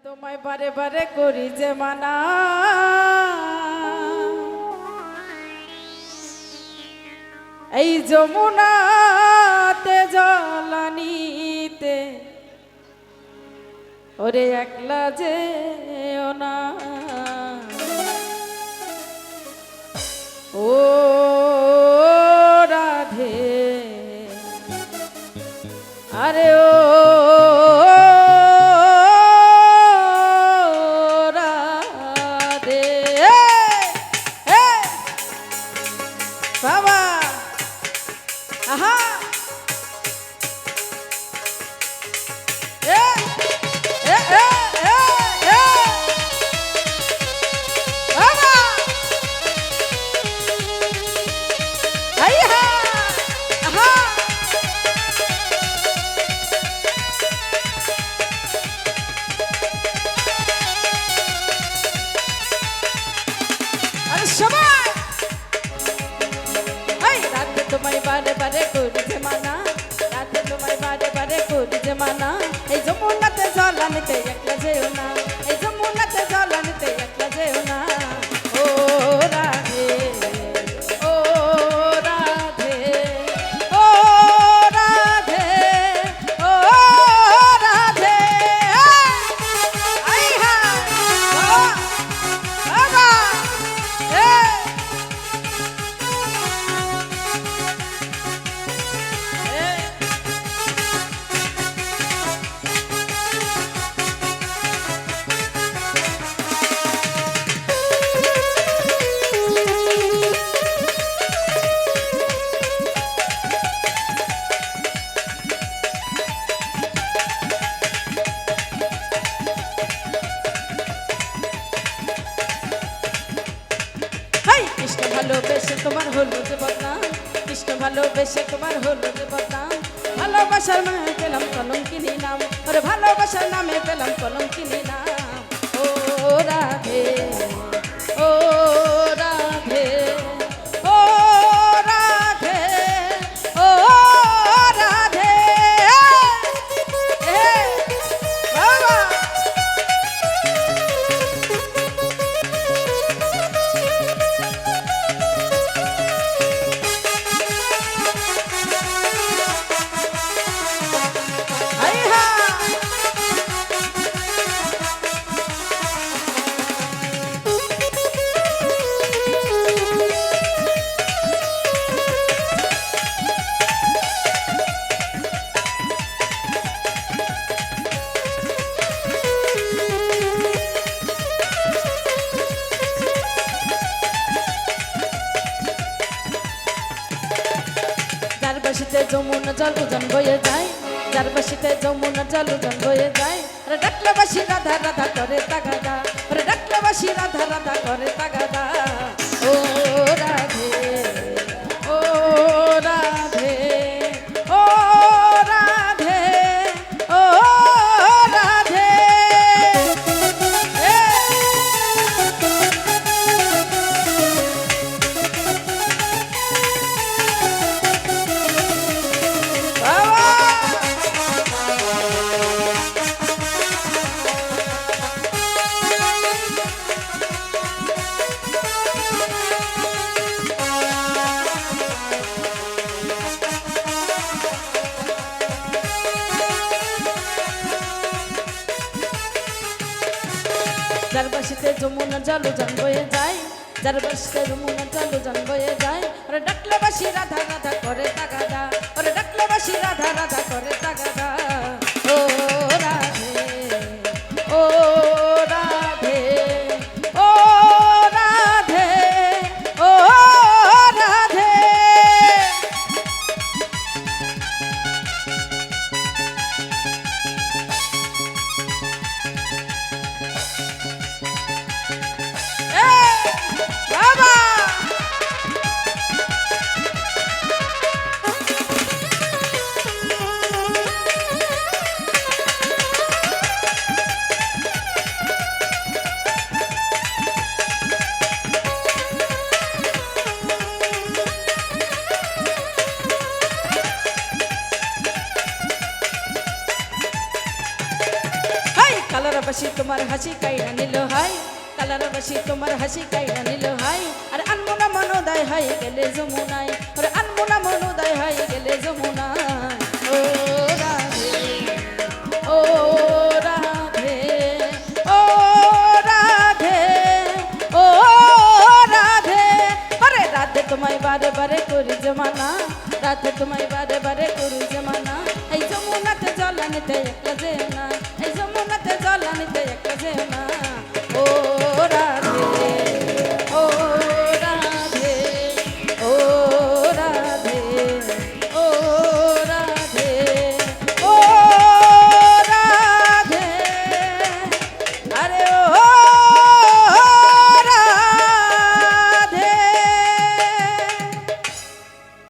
তোমায় বারে বারে করি যে মানা, এই যমুনাতে জলানিতে ওরে একলা যেও না। ও রাধে, আরে ও রাধে, বাবা আহা তোমায় বারে বারে করি যে মানা, রাতে তোমায় বারে বারে করি যে মানা, এই যমুনাতে জলানিতে একলা যেও না, এই যমুনাতে জলানিতে একলা যেও না। ও রাধে, ও রাধে, ও রাধে, ও রাধে, আই হা বাবা কৃষ্ণ ভালোবেসে তোমার হলো যে বদনাম, কৃষ্ণ ভালোবেসে তোমার হলো যে বদনাম, ভালোবাসার নামে পেলাম কলঙ্কিনী নাম, ওরে ভালোবাসার নামে পেলাম কলঙ্কিনী নাম। ও রাধে, ও রাধে, ও রাধে, ও রাধে, বাবা বাসিতে যমুনা জল উজন বয়ে যায়, যার বাসিতে যমুনা জল উজন বয়ে যায়, আরে ডাকলে বাসি রাধা রাধা করে তাগাদা, আরে ডাকলে বাসি রাধা রাধা করে তাগাদা। ও রাধে, ও রাধে, ও রাধে, ও রাধে, যার বাসিতে যমুনা জল উজন বয়ে যায়, যার বাসিতে যমুনা জল উজন বয়ে যায়, ওরে ডাকলে বাসি রাধা রাধা করে তাগাদা, ওরে ডাকলে বাসি রাধা রাধা করে তাগাদা। ও রাধে, ও রাধে, ও রাধে, ও রাধে, বাবা বাসি তোমার হাসি কাইরা নিল হাই কালার বাসি তোমার হাসি কাইরা নিল হাই আর আনমনা মনোদয় হয়ে গেলে যমুনায় ওরে আনমনা মনোদয় হয়ে গেলে যমুনায় ও রাধে ও রাধে ও রাধে ও রাধে আরে রাধে তোমায় বারে বারে করি জমানা রাধে তোমায় বারে বারে করি জমানা এই যমুনাতে জল আনিতে একলা যেও না এই যমুনাতে জল আনিতে একলা যেও না ও রাধে